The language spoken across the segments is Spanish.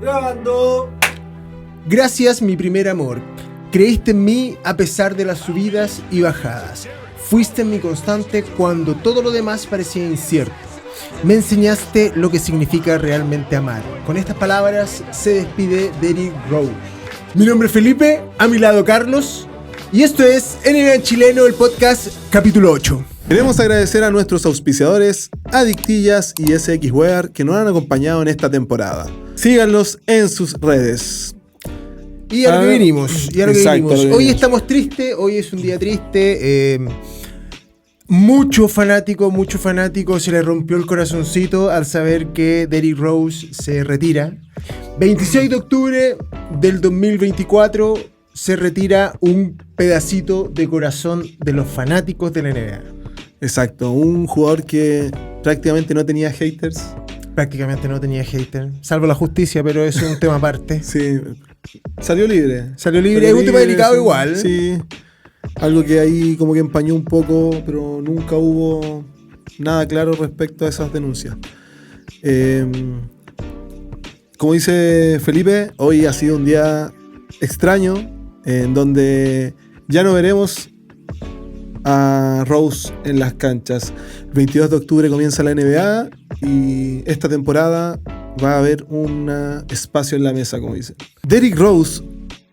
Grabando. Gracias, mi primer amor. Creíste en mí a pesar de las subidas y bajadas. Fuiste mi constante cuando todo lo demás parecía incierto. Me enseñaste lo que significa realmente amar. Con estas palabras se despide Derrick Rose. Mi nombre es Felipe, a mi lado Carlos, y esto es NBA Chileno, el podcast capítulo 8. Queremos agradecer a nuestros auspiciadores, Adictillas y SXWear, que nos han acompañado en esta temporada. Síganlos en sus redes. Y a lo que vinimos. Hoy estamos tristes, hoy es un día triste. Mucho fanático se le rompió el corazoncito al saber que Derrick Rose se retira. 26 de octubre del 2024 se retira un pedacito de corazón de los fanáticos de la NBA. Exacto, un jugador que prácticamente no tenía haters. Salvo la justicia, pero eso es un tema aparte. Sí, salió libre, es un tema delicado sí, igual. Sí, algo que ahí como que empañó un poco, pero nunca hubo nada claro respecto a esas denuncias. Como dice Felipe, hoy ha sido un día extraño, en donde ya no veremos a Rose en las canchas. El 22 de octubre comienza la NBA y esta temporada va a haber un espacio en la mesa, como dice. Derrick Rose,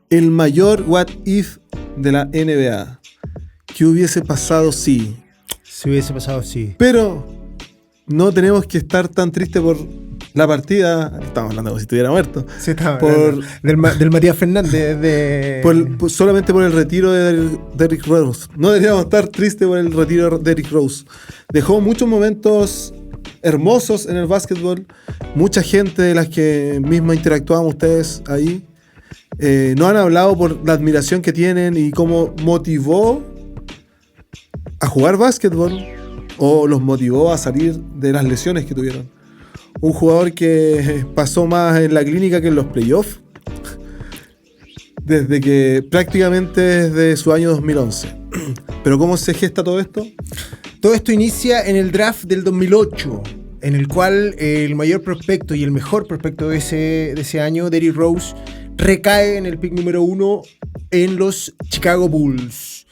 el mayor what if de la NBA. ¿Qué hubiese pasado si? Si hubiese pasado sí. Pero no tenemos que estar tan tristes por la partida. Estamos hablando como si estuviera muerto. Sí, estaba del Matías Fernández. Solamente por el retiro de Derrick Rose. No deberíamos estar tristes por el retiro de Derrick Rose. Dejó muchos momentos hermosos en el básquetbol. Mucha gente de las que misma interactuaban ustedes ahí no han hablado por la admiración que tienen y cómo motivó a jugar básquetbol o los motivó a salir de las lesiones que tuvieron. Un jugador que pasó más en la clínica que en los playoffs prácticamente desde su año 2011. Pero ¿cómo se gesta todo esto? Todo esto inicia en el draft del 2008, en el cual el mayor prospecto y el mejor prospecto de ese año, Derrick Rose, recae en el pick número 1 en los Chicago Bulls.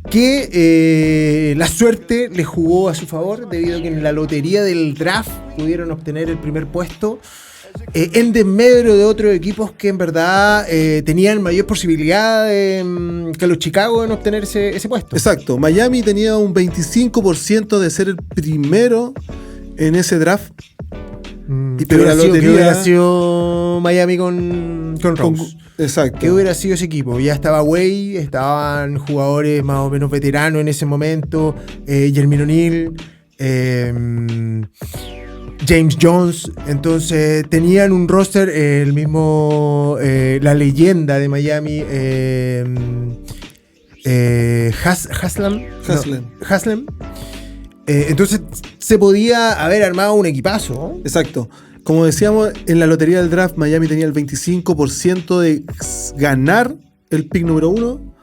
Que la suerte le jugó a su favor debido a que en la lotería del draft pudieron obtener el primer puesto en desmedro de otros equipos que en verdad tenían mayor posibilidad que los Chicago en obtener ese puesto. Exacto, Miami tenía un 25% de ser el primero en ese draft. Pero la lotería hubiera sido Miami con Rose. Exacto. ¿Qué hubiera sido ese equipo? Ya estaba Wade, estaban jugadores más o menos veteranos en ese momento, Jermaine O'Neal, James Jones. Entonces tenían un roster, el mismo, la leyenda de Miami, Haslem. Entonces se podía haber armado un equipazo, ¿no? Exacto. Como decíamos, en la lotería del draft Miami tenía el 25% de ganar el pick número 1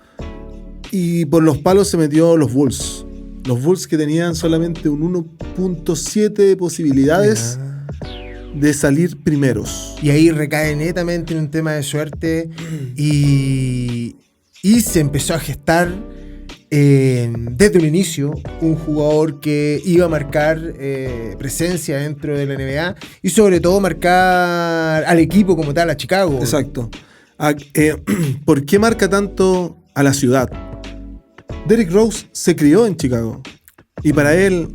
y por los palos se metió los Bulls. Los Bulls que tenían solamente un 1.7 de posibilidades de salir primeros. Y ahí recae netamente en un tema de suerte y se empezó a gestar desde un inicio un jugador que iba a marcar presencia dentro de la NBA y sobre todo marcar al equipo como tal, a Chicago. Exacto. ¿Por qué marca tanto a la ciudad? Derrick Rose se crió en Chicago y para él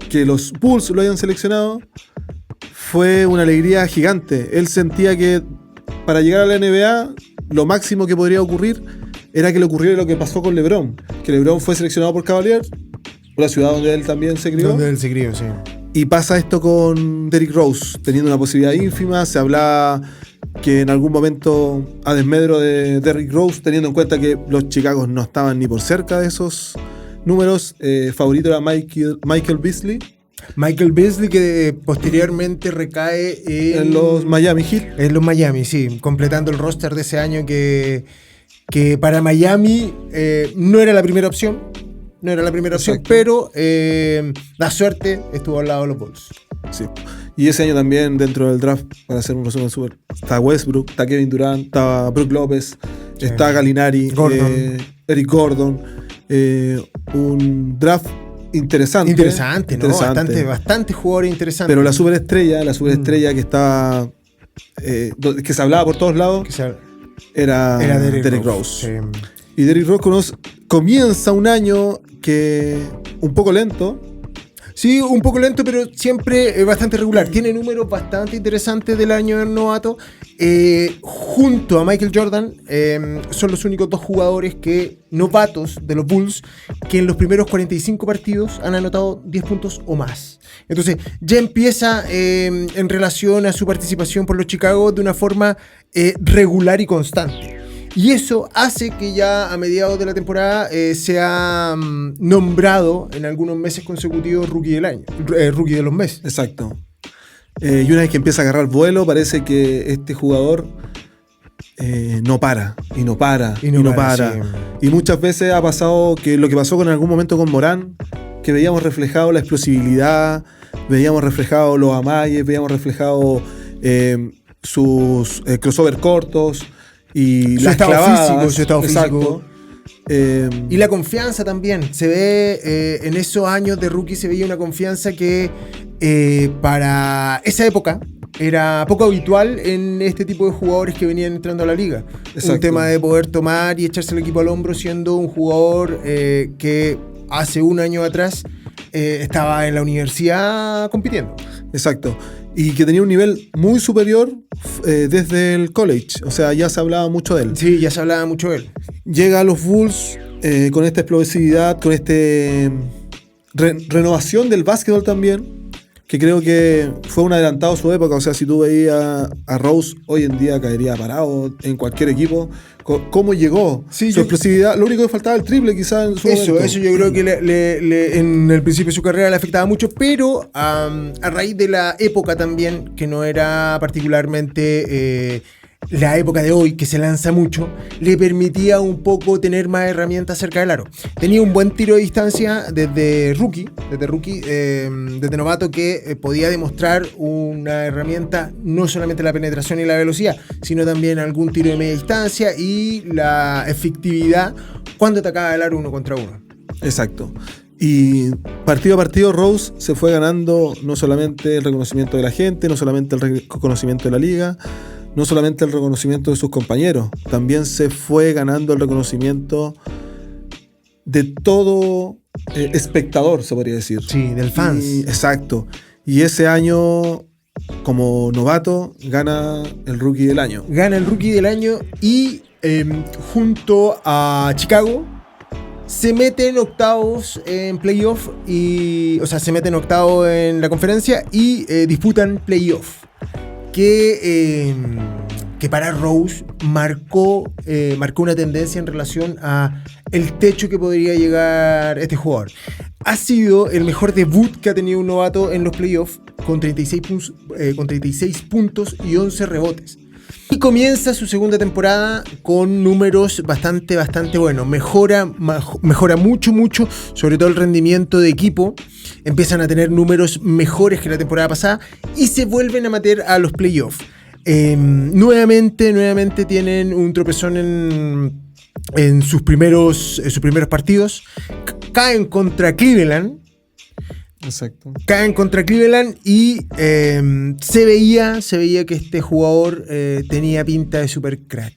que los Bulls lo hayan seleccionado fue una alegría gigante. Él sentía que para llegar a la NBA lo máximo que podría ocurrir era que le ocurriera lo que pasó con LeBron. Que LeBron fue seleccionado por Cavaliers, la ciudad donde él también se crió. Sí. Y pasa esto con Derrick Rose, teniendo una posibilidad ínfima. Se hablaba que en algún momento, a desmedro de Derrick Rose, teniendo en cuenta que los Chicagos no estaban ni por cerca de esos números, favorito era Michael Beasley. Michael Beasley, que posteriormente recae en los Miami Heat. En los Miami, sí, completando el roster de ese año que para Miami no era la primera opción. Exacto. Pero la suerte estuvo al lado de los Bulls. Sí. Y ese año también, dentro del draft, para hacer un resumen súper, está Westbrook, está Kevin Durant, está Brook López, está Gallinari, Gordon. Eric Gordon. Un draft interesante. Interesante, ¿no? Bastante jugadores interesantes. Pero la superestrella que estaba... que se hablaba por todos lados, era Derrick Rose. Sí. Y Derrick Rose comienza un año que un poco lento. Sí, un poco lento, pero siempre bastante regular. Tiene números bastante interesantes del año del novato. Junto a Michael Jordan, son los únicos dos jugadores novatos de los Bulls que en los primeros 45 partidos han anotado 10 puntos o más. Entonces, ya empieza en relación a su participación por los Chicago de una forma regular y constante. Y eso hace que ya a mediados de la temporada sea nombrado en algunos meses consecutivos Rookie del año, Rookie de los meses. Exacto. Y una vez que empieza a agarrar vuelo, parece que este jugador no para. Sí. Y muchas veces ha pasado que lo que pasó en algún momento con Morán, que veíamos reflejado la explosibilidad, veíamos reflejado los amagues, veíamos reflejado sus crossover cortos, y las clavadas, su estado físico. Y la confianza también. Se ve en esos años de rookie, se veía una confianza que para esa época era poco habitual en este tipo de jugadores que venían entrando a la liga. Exacto. Un tema de poder tomar y echarse el equipo al hombro siendo un jugador que hace un año atrás estaba en la universidad compitiendo. Exacto. Y que tenía un nivel muy superior desde el college. O sea, ya se hablaba mucho de él. Sí, ya se hablaba mucho de él. Llega a los Bulls con esta explosividad, con esta renovación del básquetbol también, que creo que fue un adelantado a su época. O sea, si tú veías a Rose, hoy en día caería parado en cualquier equipo. ¿Cómo llegó? Sí, su explosividad, lo único que faltaba el triple quizás en su momento. Eso yo creo que en el principio de su carrera le afectaba mucho, pero a raíz de la época también, que no era particularmente la época de hoy, que se lanza mucho, le permitía un poco tener más herramientas cerca del aro. Tenía un buen tiro de distancia desde novato, que podía demostrar una herramienta, no solamente la penetración y la velocidad, sino también algún tiro de media distancia y la efectividad cuando atacaba el aro 1 contra 1. Exacto. Y partido a partido Rose se fue ganando no solamente el reconocimiento de la gente, no solamente el reconocimiento de la liga, no solamente el reconocimiento de sus compañeros, también se fue ganando el reconocimiento de todo espectador, se podría decir. Sí, del fans. Exacto. Y ese año, como novato, gana el Rookie del año. Gana el Rookie del año y junto a Chicago se mete en octavos en playoff, se mete en octavos en la conferencia y disputan playoff. Que para Rose marcó una tendencia en relación a el techo que podría llegar este jugador. Ha sido el mejor debut que ha tenido un novato en los playoffs, con 36 puntos y 11 rebotes. Y comienza su segunda temporada con números bastante buenos. Mejora mucho, sobre todo el rendimiento de equipo. Empiezan a tener números mejores que la temporada pasada y se vuelven a meter a los playoffs. Nuevamente tienen un tropezón en sus primeros partidos. Caen contra Cleveland. Exacto. Caen contra Cleveland y se veía que este jugador tenía pinta de super crack.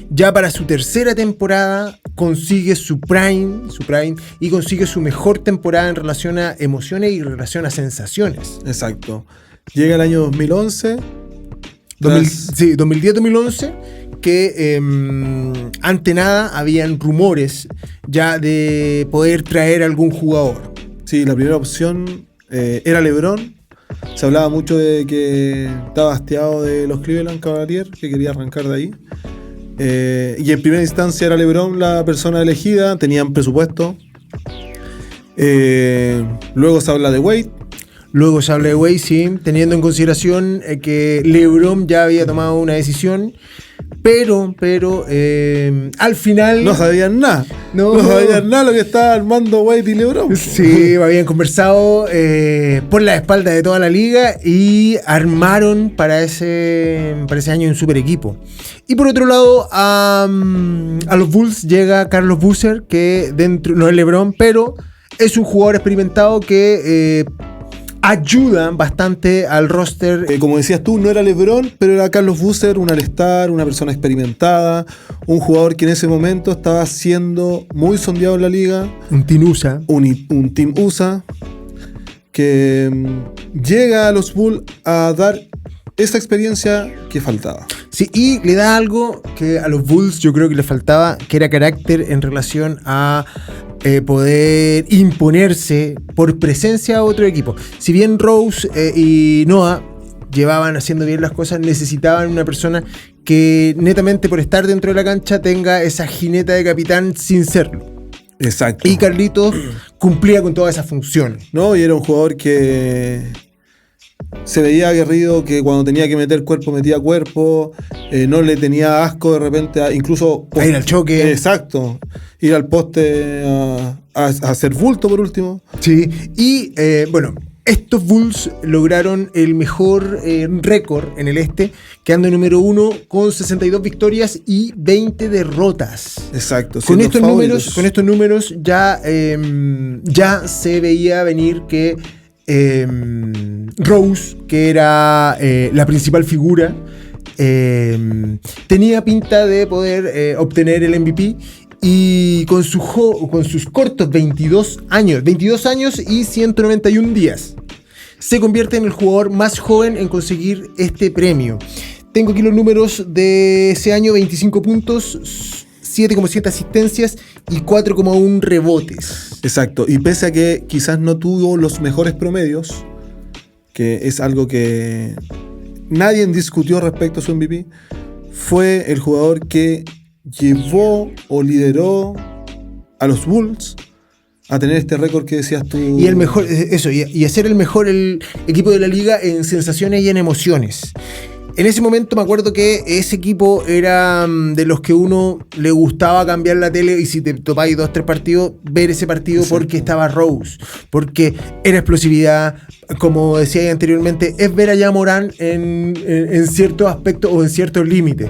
Ya para su tercera temporada consigue su prime y consigue su mejor temporada en relación a emociones y en relación a sensaciones. Exacto. Llega el año 2011. 2010-2011, que ante nada habían rumores ya de poder traer algún jugador. Sí, la primera opción era LeBron. Se hablaba mucho de que estaba hastiado de los Cleveland Cavaliers, que quería arrancar de ahí. Y en primera instancia era LeBron la persona elegida, tenían presupuesto. Luego se habla de Wade. Sí, teniendo en consideración que LeBron ya había tomado una decisión, pero al final... No sabían nada. No sabían nada lo que estaba armando White y LeBron. Sí, habían conversado por la espalda de toda la liga y armaron para ese año un super equipo. Y por otro lado, a los Bulls llega Carlos Boozer, que dentro no es LeBron, pero es un jugador experimentado que ayuda bastante al roster. Como decías tú, no era LeBron, pero era Carlos Boozer, un all-star, una persona experimentada, un jugador que en ese momento estaba siendo muy sondeado en la liga. Un Team USA. Un Team USA que llega a los Bulls a dar esa experiencia que faltaba. Sí, y le da algo que a los Bulls yo creo que le faltaba, que era carácter en relación a poder imponerse por presencia a otro equipo. Si bien Rose y Noah llevaban haciendo bien las cosas, necesitaban una persona que netamente por estar dentro de la cancha tenga esa jineta de capitán sin serlo. Exacto. Y Carlitos cumplía con todas esas funciones. No, y era un jugador que se veía aguerrido, que cuando tenía que meter cuerpo, metía cuerpo, no le tenía asco de repente, incluso a ir al choque. Exacto, ir al poste a hacer bulto por último. Sí, y bueno, estos Bulls lograron el mejor récord en el este, quedando número 1 con 62 victorias y 20 derrotas. Exacto. Con estos números ya se veía venir que Rose, que era la principal figura, tenía pinta de poder obtener el MVP. Y con sus cortos 22 años y 191 días, se convierte en el jugador más joven en conseguir este premio. Tengo aquí los números de ese año: 25 puntos, 7,7 asistencias y 4,1 rebotes. Exacto, y pese a que quizás no tuvo los mejores promedios, que es algo que nadie discutió respecto a su MVP, fue el jugador que llevó o lideró a los Bulls a tener este récord que decías tú. Y el mejor, eso, y a ser el mejor equipo de la liga en sensaciones y en emociones. En ese momento me acuerdo que ese equipo era de los que uno le gustaba cambiar la tele y si te topáis 2-3 partidos, ver ese partido. Exacto. Porque estaba Rose, porque era explosividad, como decía anteriormente, es ver a Ja Morant en ciertos aspectos o en ciertos límites.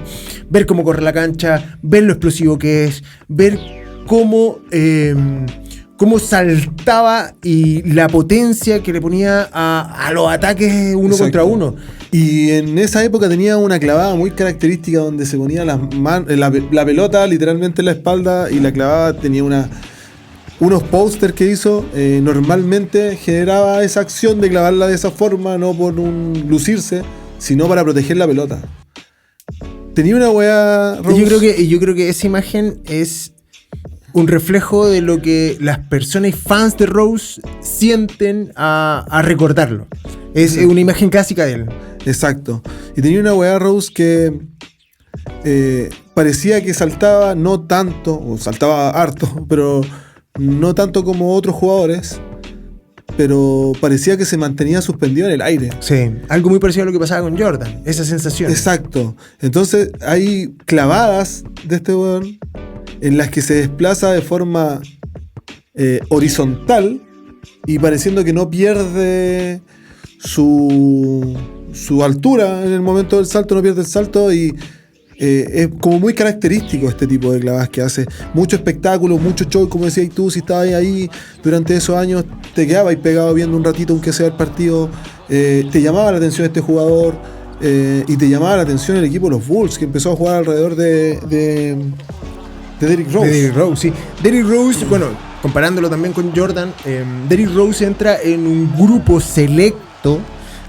Ver cómo corre la cancha, ver lo explosivo que es, ver cómo saltaba y la potencia que le ponía a los ataques uno. Exacto. Contra uno. Y en esa época tenía una clavada muy característica donde se ponía la pelota literalmente en la espalda y la clavada tenía unos pósters que hizo. Normalmente generaba esa acción de clavarla de esa forma, no por lucirse, sino para proteger la pelota. Tenía una weá... Yo creo que esa imagen es un reflejo de lo que las personas y fans de Rose sienten a recordarlo. Es una imagen clásica de él. Exacto. Y tenía una weá Rose que parecía que saltaba no tanto, o saltaba harto, pero no tanto como otros jugadores, pero parecía que se mantenía suspendido en el aire. Sí, algo muy parecido a lo que pasaba con Jordan, esa sensación. Exacto. Entonces hay clavadas de este weón en las que se desplaza de forma horizontal y pareciendo que no pierde su altura en el momento del salto, no pierde el salto y es como muy característico este tipo de clavadas que hace. Mucho espectáculo, mucho show, como decías tú, si estabas ahí durante esos años, te quedabas pegado viendo un ratito aunque sea el partido, te llamaba la atención este jugador y te llamaba la atención el equipo de los Bulls, que empezó a jugar alrededor de Derrick Rose. Derrick Rose, sí. Derrick Rose, bueno, comparándolo también con Jordan, Derrick Rose entra en un grupo selecto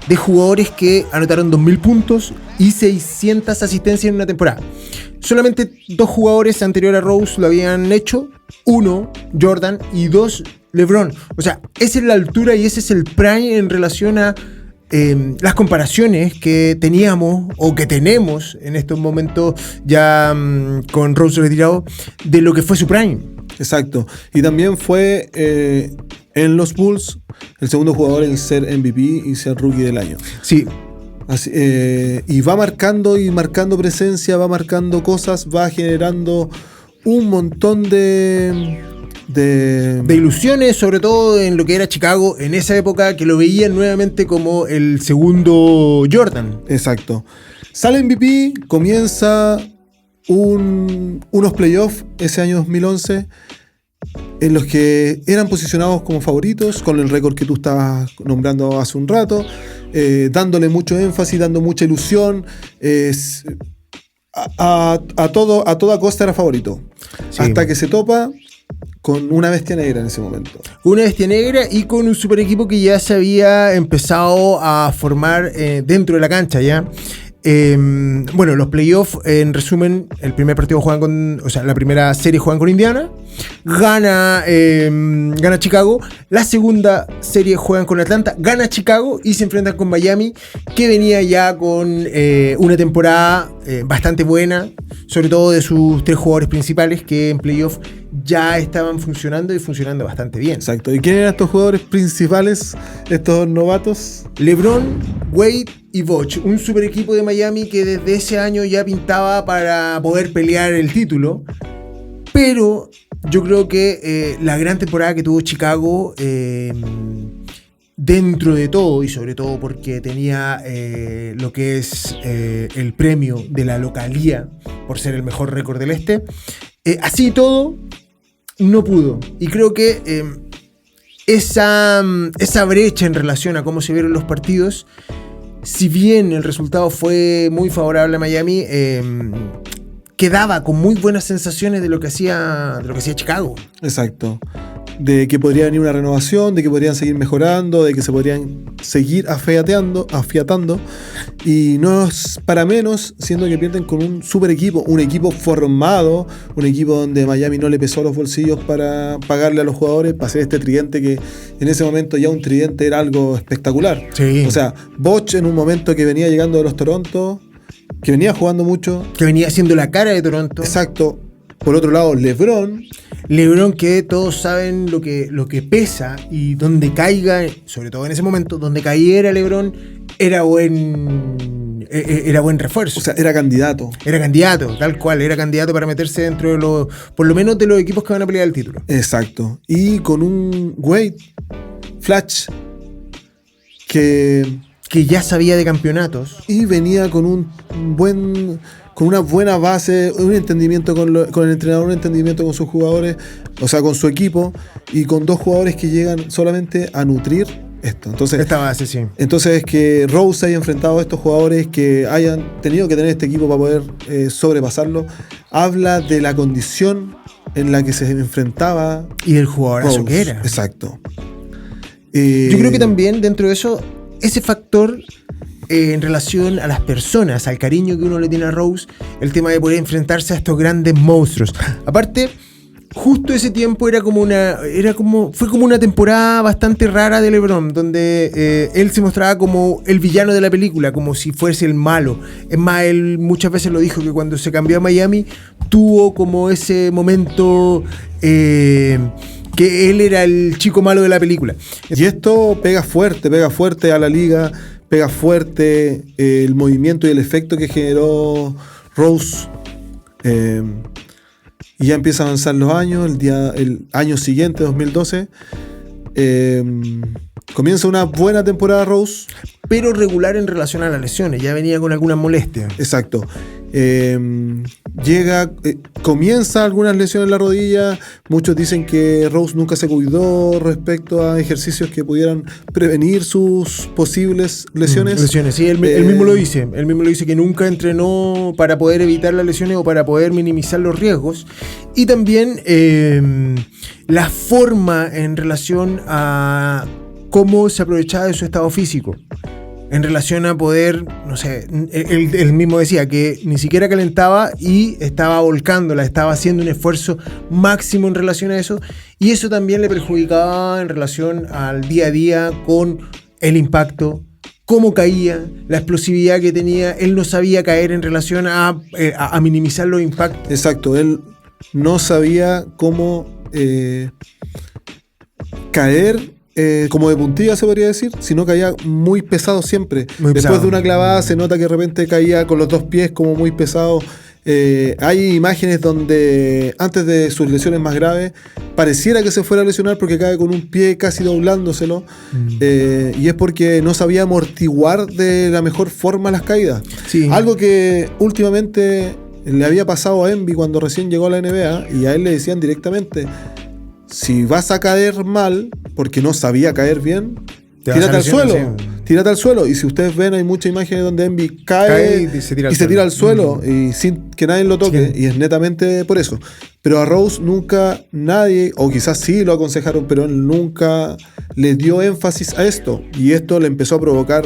de jugadores que anotaron 2.000 puntos y 600 asistencias en una temporada. Solamente 2 jugadores anterior a Rose lo habían hecho. 1, Jordan, y 2, LeBron. O sea, esa es la altura y ese es el prime en relación a las comparaciones que teníamos o que tenemos en estos momentos ya con Rose retirado de lo que fue su prime. Exacto. Y también fue en los Bulls el segundo jugador en ser MVP y ser Rookie del año. Sí. Así, y va marcando y marcando presencia, va marcando cosas, va generando un montón de ilusiones, sobre todo en lo que era Chicago en esa época, que lo veían nuevamente como el segundo Jordan. Exacto. Sale MVP, comienza unos playoffs ese año 2011 en los que eran posicionados como favoritos, con el récord que tú estabas nombrando hace un rato, dándole mucho énfasis, dando mucha ilusión. A toda costa era favorito. Sí. Hasta que se topa con una bestia negra en ese momento. Una bestia negra y con un super equipo que ya se había empezado a formar dentro de la cancha ya. Bueno, los playoffs, en resumen, el primer partido la primera serie juegan con Indiana, gana Chicago, la segunda serie juegan con Atlanta, gana Chicago y se enfrentan con Miami, que venía ya con una temporada bastante buena, sobre todo de sus 3 jugadores principales que en playoffs ya estaban funcionando y funcionando bastante bien. Exacto. ¿Y quién eran estos jugadores principales, estos novatos? LeBron, Wade y Bosh, un super equipo de Miami que desde ese año ya pintaba para poder pelear el título, pero yo creo que la gran temporada que tuvo Chicago, dentro de todo y sobre todo porque tenía lo que es el premio de la localía por ser el mejor récord del este, así y todo no pudo, y creo que esa brecha en relación a cómo se vieron los partidos, si bien el resultado fue muy favorable a Miami, quedaba con muy buenas sensaciones de lo que hacía Chicago. Exacto. De que podría venir una renovación, de que podrían seguir mejorando, de que se podrían seguir afiatando. Y no es para menos, siendo que pierden con un super equipo, un equipo formado, un equipo donde Miami no le pesó los bolsillos para pagarle a los jugadores, para hacer este tridente que en ese momento ya un tridente era algo espectacular. Sí. O sea, Bosh en un momento que venía llegando de los Toronto, que venía jugando mucho. Que venía siendo la cara de Toronto. Exacto. Por otro lado, LeBron, que todos saben lo que pesa y donde caiga, sobre todo en ese momento, donde cayera LeBron, era buen refuerzo. O sea, era candidato. Era candidato, tal cual, era candidato para meterse dentro de por lo menos de los equipos que van a pelear el título. Exacto. Y con un Wade Flash que ya sabía de campeonatos. Y venía con una buena base, un entendimiento con el entrenador, un entendimiento con sus jugadores, o sea, con su equipo, y con 2 jugadores que llegan solamente a nutrir esto. Entonces, esta base, sí. Entonces, que Rose haya enfrentado a estos jugadores, que hayan tenido que tener este equipo para poder sobrepasarlo, habla de la condición en la que se enfrentaba. Y del jugadorazo que era. Exacto. Yo creo que también dentro de eso, ese factor en relación a las personas, al cariño que uno le tiene a Rose, el tema de poder enfrentarse a estos grandes monstruos. Aparte, justo ese tiempo fue como una temporada bastante rara de LeBron, donde él se mostraba como el villano de la película, como si fuese el malo. Es más, él muchas veces lo dijo, que cuando se cambió a Miami tuvo como ese momento que él era el chico malo de la película. Y esto pega fuerte a la liga, pega fuerte el movimiento y el efecto que generó Rose. Y ya empieza a avanzar los años, el año siguiente, 2012. Comienza una buena temporada Rose. Pero regular en relación a las lesiones, ya venía con algunas molestias. Exacto. Comienza algunas lesiones en la rodilla. Muchos dicen que Rose nunca se cuidó respecto a ejercicios que pudieran prevenir sus posibles lesiones. Sí, él mismo lo dice. Él mismo lo dice, que nunca entrenó para poder evitar las lesiones o para poder minimizar los riesgos. Y también la forma en relación a cómo se aprovechaba de su estado físico. En relación a poder, no sé, él mismo decía que ni siquiera calentaba y estaba volcándola, estaba haciendo un esfuerzo máximo en relación a eso, y eso también le perjudicaba en relación al día a día con el impacto, cómo caía, la explosividad que tenía. Él no sabía caer en relación a minimizar los impactos. Exacto, él no sabía cómo caer como de puntilla se podría decir, sino caía muy pesado siempre. Muy Después pesado. de una clavada se nota que de repente caía con los dos pies como muy pesado. Hay imágenes donde antes de sus lesiones más graves pareciera que se fuera a lesionar porque cae con un pie casi doblándoselo. Y es porque no sabía amortiguar de la mejor forma las caídas. Sí. Algo que últimamente le había pasado a Embiid cuando recién llegó a la NBA, y a él le decían directamente: si vas a caer mal porque no sabía caer bien, Te vas tírate a al suelo. lesionar, sí. Tírate al suelo. Y si ustedes ven, hay muchas imágenes donde Embiid cae y se tira al y se tira al suelo. suelo y sin que nadie lo toque. Sí. Y es netamente por eso. Pero a Rose nunca nadie, o quizás sí lo aconsejaron, pero él nunca le dio énfasis a esto. Y esto le empezó a provocar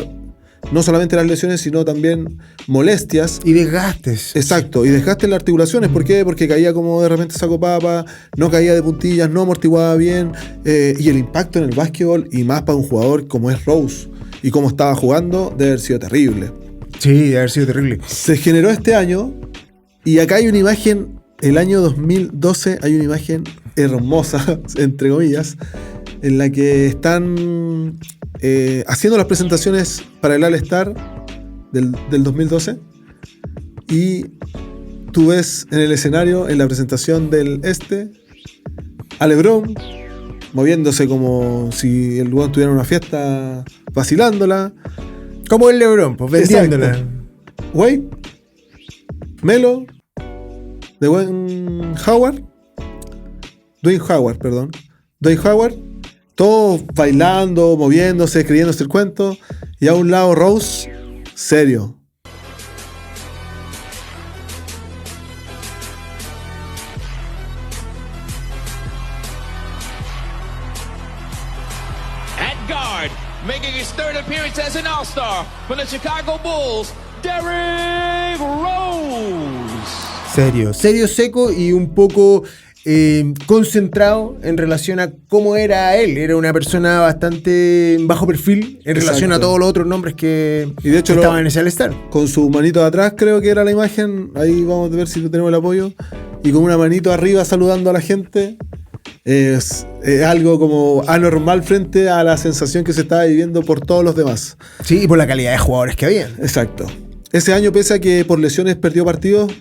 no solamente las lesiones, sino también molestias. Y desgastes. Exacto, y desgaste en las articulaciones. ¿Por qué? Porque caía como de repente saco papa, no caía de puntillas, no amortiguaba bien. Y el impacto en el básquetbol, y más para un jugador como es Rose y como estaba jugando, debe haber sido terrible. Sí, debe haber sido terrible. Se generó este año, y acá hay una imagen, el año 2012, hay una imagen hermosa, entre comillas, en la que están haciendo las presentaciones para el All-Star del 2012, y tú ves en el escenario, en la presentación del a LeBron moviéndose como si el lugar tuviera una fiesta, vacilándola. Como el LeBron, pues vendiéndola. Exacto. Wade, Melo, Dwayne Howard, todos bailando, moviéndose, creyéndose el cuento, y a un lado Rose, serio. At guard, making his third appearance as an All-Star for the Chicago Bulls, Derrick Rose. Serio, seco y un poco concentrado en relación a cómo era él. Era una persona bastante bajo perfil en relación a todos los otros nombres que Y de hecho estaban en ese All-Star. Con su manito de atrás, creo que era la imagen. Ahí vamos a ver si tenemos el apoyo. Y con una manito arriba saludando a la gente. Es algo como anormal frente a la sensación que se estaba viviendo por todos los demás. Sí, y por la calidad de jugadores que habían. Exacto. Ese año, pese a que por lesiones perdió partidos,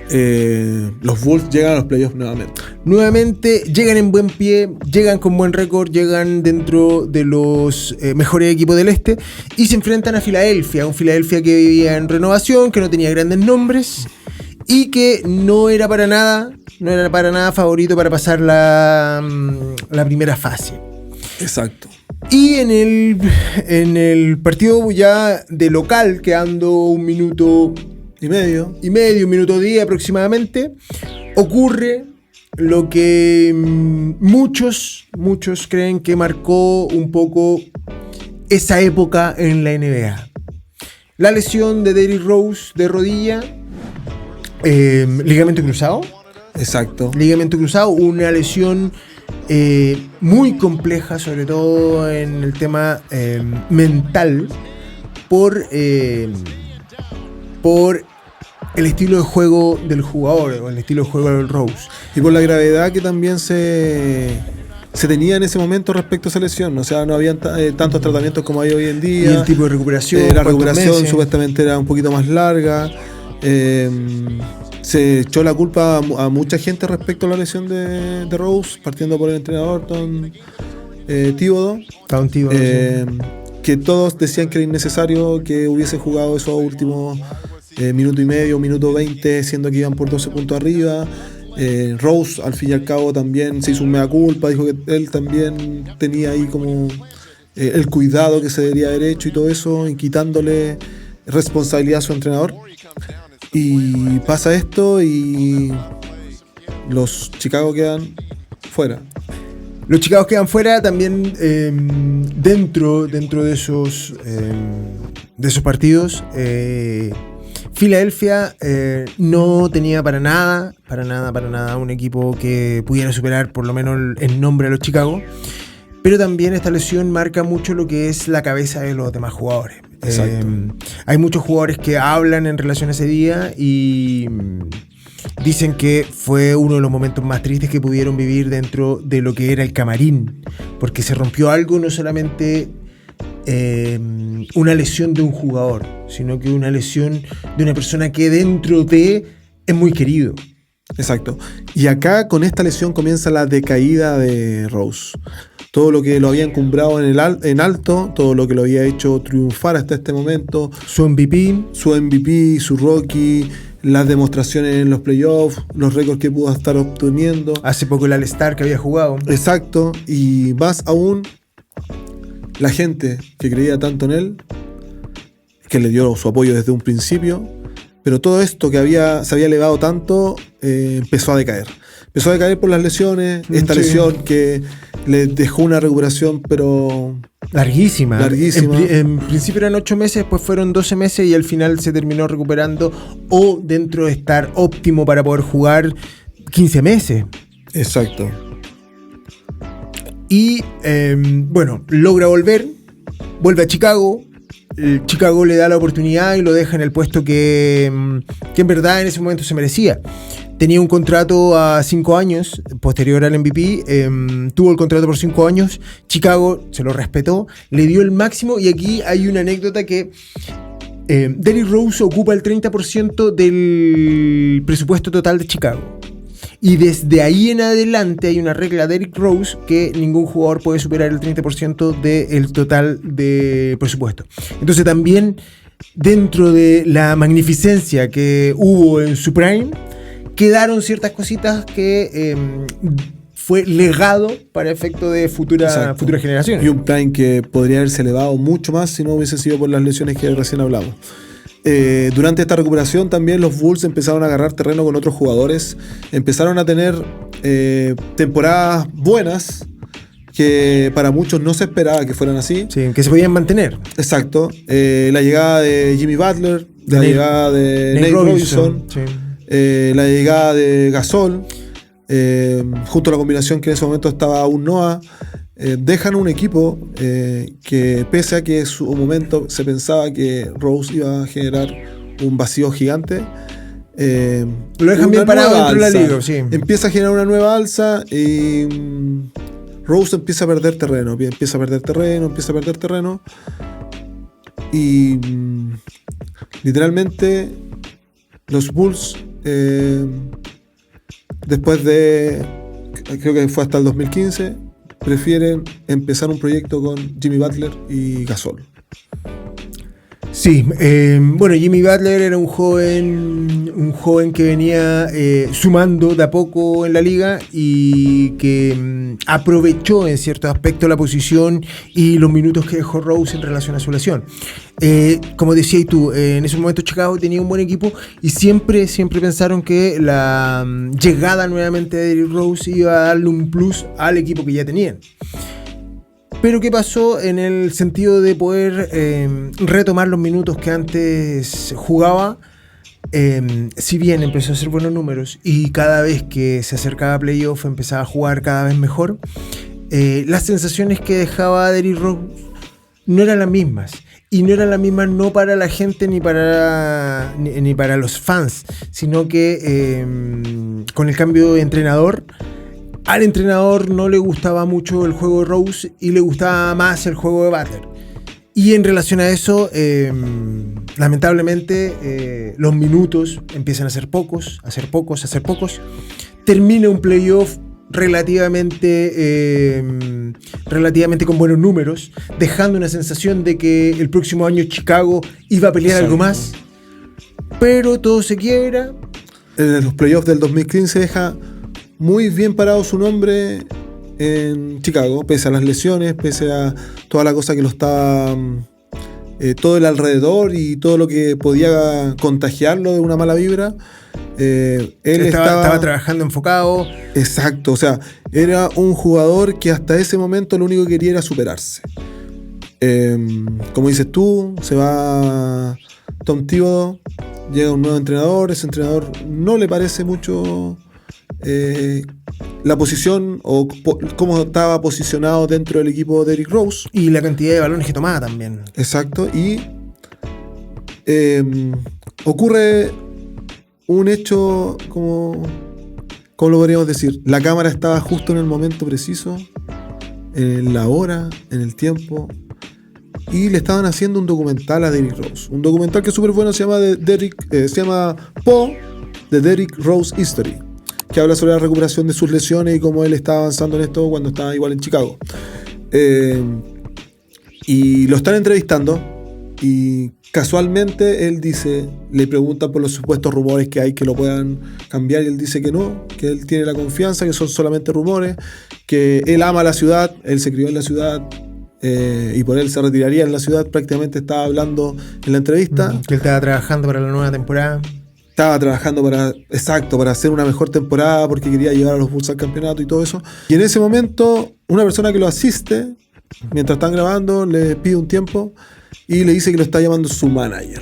los Bulls llegan a los playoffs nuevamente. Nuevamente llegan en buen pie, llegan con buen récord, llegan dentro de los mejores equipos del este y se enfrentan a Filadelfia, un Filadelfia que vivía en renovación, que no tenía grandes nombres y que no era para nada favorito para pasar la primera fase. Exacto. Y en el partido ya de local, quedando un minuto Y medio, un minuto 10 aproximadamente, ocurre lo que muchos creen que marcó un poco esa época en la NBA. La lesión de Derrick Rose de rodilla, ligamento cruzado, una lesión muy compleja, sobre todo en el tema mental, por el estilo de juego del jugador o el estilo de juego del Rose. y por la gravedad que también se tenía en ese momento respecto a esa lesión. O sea, no habían tantos tratamientos como hay hoy en día. Y el tipo de recuperación. La cuántos recuperación meses. supuestamente era un poquito más larga. Se echó la culpa a mucha gente respecto a la lesión de Rose, partiendo por el entrenador Thibodeau. Que todos decían que era innecesario que hubiese jugado esos últimos minuto y medio, minuto 20, siendo que iban por 12 puntos arriba. Rose, al fin y al cabo, también se hizo un mea culpa, dijo que él también tenía ahí como el cuidado que se debería haber hecho y todo eso, y quitándole responsabilidad a su entrenador. Y pasa esto y los Chicago quedan fuera. Los Chicago quedan fuera también dentro de esos partidos. Filadelfia no tenía para nada un equipo que pudiera superar por lo menos el nombre de los Chicago. Pero también esta lesión marca mucho lo que es la cabeza de los demás jugadores. Hay muchos jugadores que hablan en relación a ese día y Dicen que fue uno de los momentos más tristes que pudieron vivir dentro de lo que era el camarín, porque se rompió algo, no solamente una lesión de un jugador, sino que una lesión de una persona que dentro de es muy querido. Exacto. Y acá con esta lesión comienza la decaída de Rose. Todo lo que lo había encumbrado en alto, todo lo que lo había hecho triunfar hasta este momento, Su MVP, su Rocky, las demostraciones en los playoffs, los récords que pudo estar obteniendo. hace poco el All-Star que había jugado. Exacto. Y más aún, la gente que creía tanto en él, que le dio su apoyo desde un principio, pero todo esto que se había elevado tanto, empezó a decaer. Empezó a decaer por las lesiones, esta lesión que le dejó una recuperación, pero larguísima. Larguísima. En principio eran 8 meses, después fueron 12 meses y al final se terminó recuperando, o dentro de estar óptimo para poder jugar 15 meses. exacto. Y bueno, logra vuelve a Chicago. Chicago le da la oportunidad y lo deja en el puesto que en verdad en ese momento se merecía. Tenía un contrato a 5 años, posterior al MVP, tuvo el contrato por 5 años, Chicago se lo respetó, le dio el máximo, y aquí hay una anécdota que Derrick Rose ocupa el 30% del presupuesto total de Chicago. Y desde ahí en adelante hay una regla de Derrick Rose que ningún jugador puede superar el 30% del total de presupuesto. Entonces también dentro de la magnificencia que hubo en su prime, quedaron ciertas cositas que fue legado para efecto de futuras generaciones. Y un prime que podría haberse elevado mucho más si no hubiese sido por las lesiones que recién hablamos. Durante esta recuperación también los Bulls empezaron a agarrar terreno con otros jugadores, empezaron a tener temporadas buenas que para muchos no se esperaba que fueran así. Sí, que se podían mantener. Exacto. La llegada de Jimmy Butler, la llegada de Nate Robinson, sí. La llegada de Gasol, junto a la combinación que en ese momento estaba aún Noah, dejan un equipo que, pese a que en su momento se pensaba que Rose iba a generar un vacío gigante, lo dejan bien parado dentro de la liga, sí. Empieza a generar una nueva alza y Rose empieza a perder terreno y literalmente los Bulls, después de, creo que fue hasta el 2015, prefieren empezar un proyecto con Jimmy Butler y Gasol. Sí, bueno, Jimmy Butler era un joven que venía sumando de a poco en la liga y que aprovechó en ciertos aspectos la posición y los minutos que dejó Rose en relación a su lesión. Como decías tú, en ese momento Chicago tenía un buen equipo y siempre pensaron que la llegada nuevamente de Derrick Rose iba a darle un plus al equipo que ya tenían. Pero ¿qué pasó en el sentido de poder retomar los minutos que antes jugaba? Si bien empezó a hacer buenos números y cada vez que se acercaba a playoff empezaba a jugar cada vez mejor, las sensaciones que dejaba Derrick Rose no eran las mismas. Y no eran las mismas no para la gente ni para los fans, sino que con el cambio de entrenador, al entrenador no le gustaba mucho el juego de Rose y le gustaba más el juego de Butler. Y en relación a eso, lamentablemente, los minutos empiezan a ser pocos. Termina un playoff relativamente con buenos números, dejando una sensación de que el próximo año Chicago iba a pelear algo más. Pero todo se quiebra. En los playoffs del 2015 deja muy bien parado su nombre en Chicago, pese a las lesiones, pese a toda la cosa que lo estaba, todo el alrededor y todo lo que podía contagiarlo de una mala vibra. Él estaba trabajando enfocado. Exacto, o sea, era un jugador que hasta ese momento lo único que quería era superarse. Como dices tú, se va Tom Thibodeau, llega un nuevo entrenador, ese entrenador no le parece mucho la posición o cómo estaba posicionado dentro del equipo de Derrick Rose. Y la cantidad de balones que tomaba también. Exacto, y ocurre un hecho como... ¿Cómo lo podríamos decir? La cámara estaba justo en el momento preciso, en la hora, en el tiempo, y le estaban haciendo un documental a Derrick Rose. Un documental que es súper bueno, se llama Poe, The Derrick Rose History, que habla sobre la recuperación de sus lesiones y cómo él estaba avanzando en esto cuando estaba igual en Chicago. Y lo están entrevistando y casualmente él dice, le preguntan por los supuestos rumores que hay que lo puedan cambiar y él dice que no, que él tiene la confianza, que son solamente rumores, que él ama la ciudad, él se crió en la ciudad y por él se retiraría en la ciudad. Prácticamente estaba hablando en la entrevista que él estaba trabajando para la nueva temporada. Estaba trabajando para hacer una mejor temporada porque quería llevar a los Bulls al campeonato y todo eso. Y en ese momento, una persona que lo asiste, mientras están grabando, le pide un tiempo y le dice que lo está llamando su manager.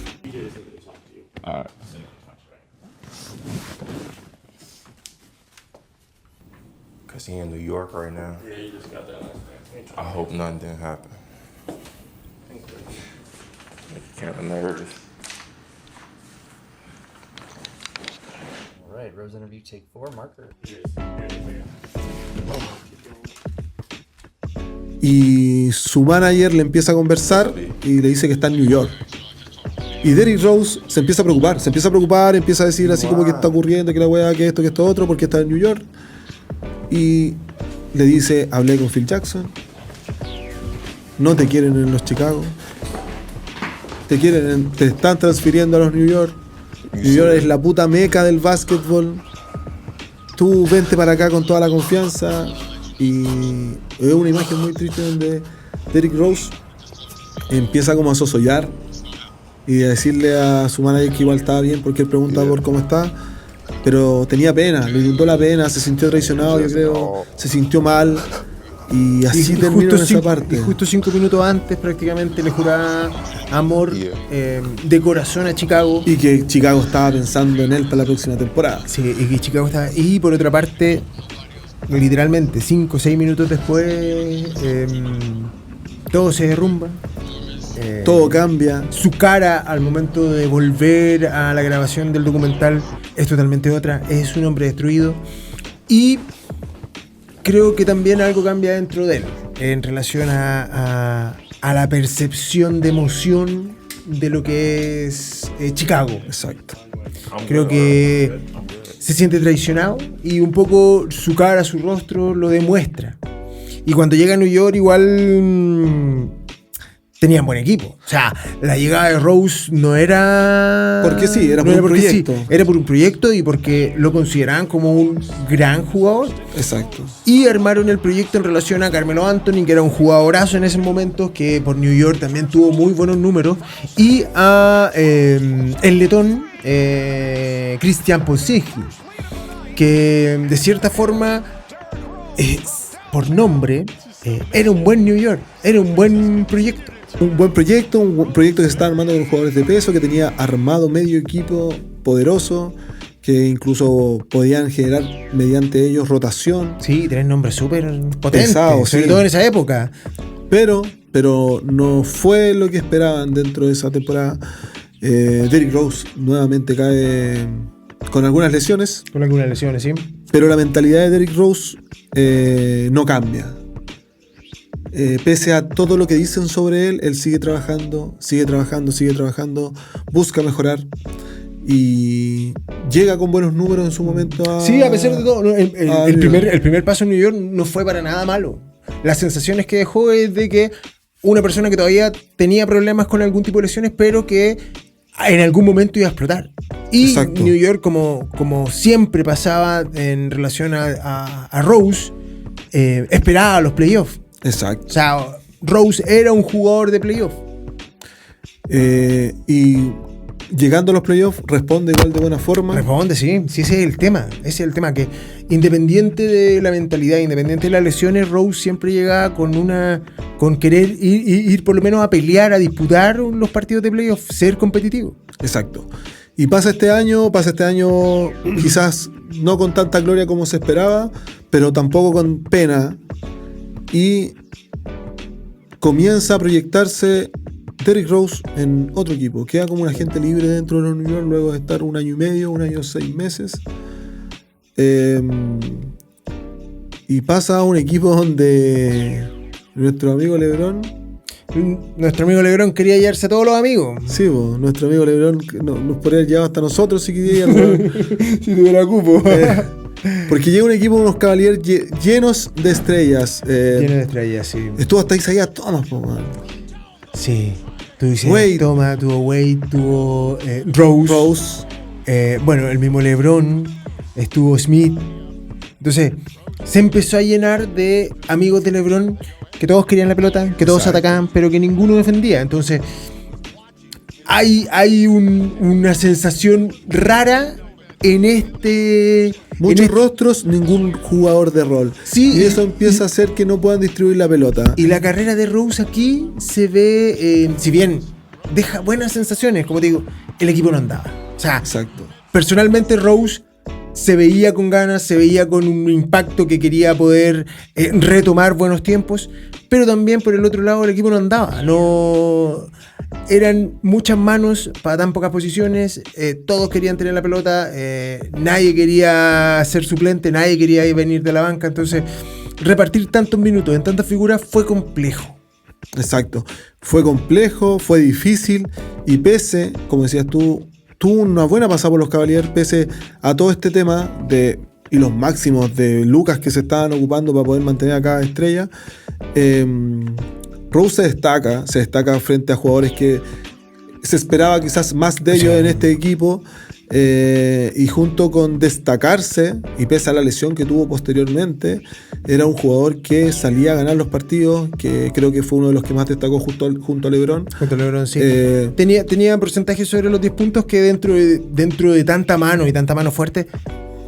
Because he's in New York right now. Yeah, you just got that last name. I hope nothing didn't happen. Kind of nervous. All right, Rose interview take 4, marker. Y su manager le empieza a conversar y le dice que está en New York. Y Derrick Rose se empieza a preocupar, empieza a decir así como que está ocurriendo, que la weá, que esto otro, porque está en New York. Y le dice, hablé con Phil Jackson, no te quieren en los Chicago, te están transfiriendo a los New York. New York es la puta meca del básquetbol. Tú vente para acá con toda la confianza. Y es una imagen muy triste donde Derrick Rose empieza como a sosollar y a decirle a su manager que igual estaba bien porque él pregunta por cómo está, pero tenía pena, le inundó la pena, se sintió traicionado, yo creo, se sintió mal. Y así terminó esa parte. Y justo 5 minutos antes prácticamente le juraba amor de corazón a Chicago. Y que Chicago estaba pensando en él para la próxima temporada. Sí, y que Chicago estaba... Y por otra parte, literalmente 5 o 6 minutos después, todo se derrumba. Todo cambia. Su cara al momento de volver a la grabación del documental es totalmente otra. Es un hombre destruido. Y... creo que también algo cambia dentro de él en relación a la percepción de emoción de lo que es Chicago. Exacto. Creo que se siente traicionado y un poco su cara, su rostro lo demuestra. Y cuando llega a New York igual tenían buen equipo. O sea, la llegada de Rose no era... Porque sí, era por un proyecto. Sí, era por un proyecto y porque lo consideraban como un gran jugador. Exacto. Y armaron el proyecto en relación a Carmelo Anthony, que era un jugadorazo en ese momento, que por New York también tuvo muy buenos números. Y a el letón Christian Porzingis, que de cierta forma, por nombre, era un buen New York, era un buen proyecto. Un proyecto que se estaba armando con jugadores de peso, que tenía armado medio equipo poderoso, que incluso podían generar mediante ellos rotación. Sí, tienen nombres súper potentes, pesados, sobre sí. todo en esa época. Pero no fue lo que esperaban dentro de esa temporada. Derrick Rose nuevamente cae con algunas lesiones. Con algunas lesiones, sí. Pero la mentalidad de Derrick Rose no cambia. Pese a todo lo que dicen sobre él, él sigue trabajando, busca mejorar y llega con buenos números en su momento sí, a pesar de todo, el primer paso en New York no fue para nada malo. Las sensaciones que dejó es de que una persona que todavía tenía problemas con algún tipo de lesiones, pero que en algún momento iba a explotar. Y exacto. New York, como siempre pasaba en relación a Rose, esperaba los playoffs. Exacto. O sea, Rose era un jugador de playoff. Y llegando a los playoffs, responde igual de buena forma. Responde, sí. Sí, ese es el tema. Ese es el tema, que independiente de la mentalidad, independiente de las lesiones, Rose siempre llega con querer ir por lo menos a pelear, a disputar los partidos de playoff, ser competitivo. Exacto. Y pasa este año quizás no con tanta gloria como se esperaba, pero tampoco con pena. Y comienza a proyectarse Derrick Rose en otro equipo. Queda como un agente libre dentro de los New York luego de estar 1 año y medio, 1 año 6 meses. Y pasa a un equipo donde nuestro amigo LeBron... Nuestro amigo LeBron quería llevarse a todos los amigos. Sí, nuestro amigo LeBron nos podría haber llevado hasta nosotros si quería. Si tuviera cupo. Porque llega un equipo de unos Cavaliers llenos de estrellas. Lleno de estrellas, sí. Estuvo hasta Isaiah Thomas, po, man. Sí. Tuvo Wade. Thomas, tuvo Wade, tuvo Rose. Bueno, el mismo LeBron, estuvo Smith. Entonces, se empezó a llenar de amigos de LeBron que todos querían la pelota, que todos atacaban, pero que ninguno defendía. Entonces, hay una sensación rara en este... Muchos rostros, ningún jugador de rol. Sí, y eso empieza a hacer que no puedan distribuir la pelota. Y la carrera de Rose aquí se ve, si bien deja buenas sensaciones, como te digo, el equipo no andaba. O sea, Exacto. personalmente Rose se veía con ganas, se veía con un impacto que quería poder retomar buenos tiempos, pero también por el otro lado el equipo no andaba. No eran muchas manos para tan pocas posiciones, todos querían tener la pelota, nadie quería ser suplente, nadie quería venir de la banca, entonces repartir tantos minutos en tantas figuras fue complejo. Exacto. Fue complejo, fue difícil y pese, como decías tú, tuvo una buena pasada por los Cavaliers pese a todo este tema y los máximos de Lucas que se estaban ocupando para poder mantener a cada estrella. Rose se destaca frente a jugadores que se esperaba quizás más de ellos en este equipo, y junto con destacarse y pese a la lesión que tuvo posteriormente, era un jugador que salía a ganar los partidos, que creo que fue uno de los que más destacó junto a LeBron. Junto a LeBron, sí. Tenía porcentajes sobre los 10 puntos que dentro de tanta mano y tanta mano fuerte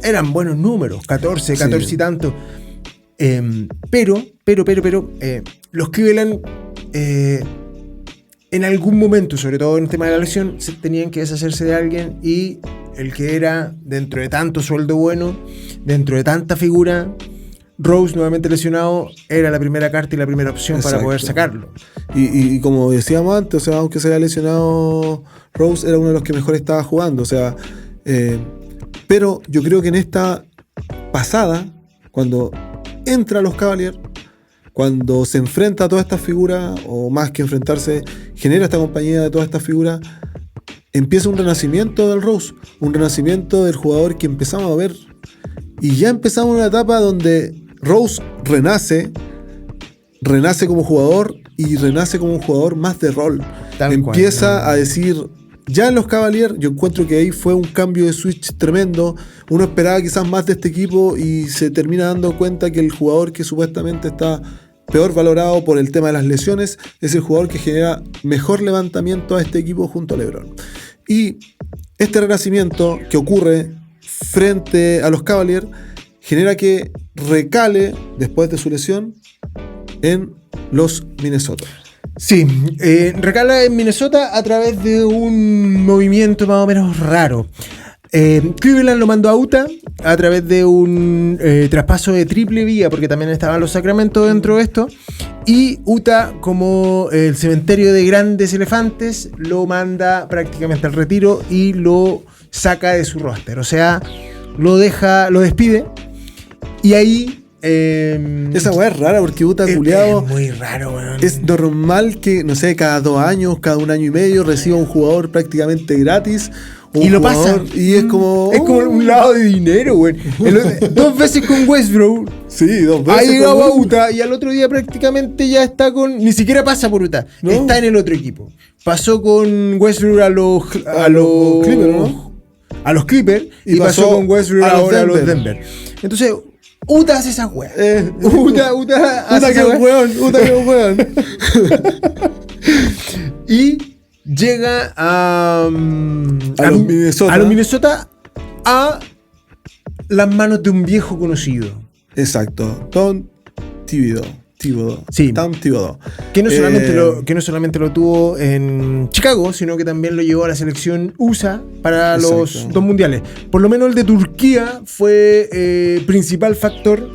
eran buenos números, 14 y tanto. Pero los Cleveland en algún momento, sobre todo en el tema de la lesión, tenían que deshacerse de alguien, y el que era, dentro de tanto sueldo bueno, dentro de tanta figura, Rose nuevamente lesionado, era la primera carta y la primera opción. Exacto. Para poder sacarlo. Y como decíamos antes, o sea, aunque se haya lesionado Rose, era uno de los que mejor estaba jugando, o sea, pero yo creo que en esta pasada, cuando entra a los Cavaliers, cuando se enfrenta a todas estas figuras, o más que enfrentarse, genera esta compañía de todas estas figuras, empieza un renacimiento del Rose, un renacimiento del jugador que empezamos a ver. Y ya empezamos una etapa donde Rose renace como jugador y renace como un jugador más de rol. Empieza a decir, ya en los Cavaliers, yo encuentro que ahí fue un cambio de switch tremendo. Uno esperaba quizás más de este equipo y se termina dando cuenta que el jugador que supuestamente está peor valorado por el tema de las lesiones es el jugador que genera mejor levantamiento a este equipo junto a LeBron. Y este renacimiento que ocurre frente a los Cavaliers genera que recale después de su lesión en los Minnesota. Sí, recala en Minnesota a través de un movimiento más o menos raro. Cleveland lo mandó a Utah a través de un traspaso de triple vía, porque también estaban los Sacramento dentro de esto, y Utah, como el cementerio de grandes elefantes, lo manda prácticamente al retiro y lo saca de su roster, o sea, lo despide, y ahí esa weá es rara porque Utah culiado es muy raro, weón. Es normal que, no sé, cada 2 años, cada 1 año y medio reciba un jugador prácticamente gratis. Y lo pasa. Y es como un lado de dinero, güey. 2 veces con Westbrook. Sí, 2 veces. Ha llegado a Utah y al otro día prácticamente ya está con. Ni siquiera pasa por Utah. No. Está en el otro equipo. Pasó con Westbrook a los Clippers, ¿no? A los Clippers. Y pasó con Westbrook ahora a los Denver. Entonces, Utah hace esa weá. Utah hace esa weá. Utah que un weón. Y llega a los Minnesota a las manos de un viejo conocido. Exacto, Tom Thibodeau. Sí. Tom Thibodeau. Que no solamente lo tuvo en Chicago, sino que también lo llevó a la selección USA para los 2 mundiales. Por lo menos el de Turquía fue principal factor,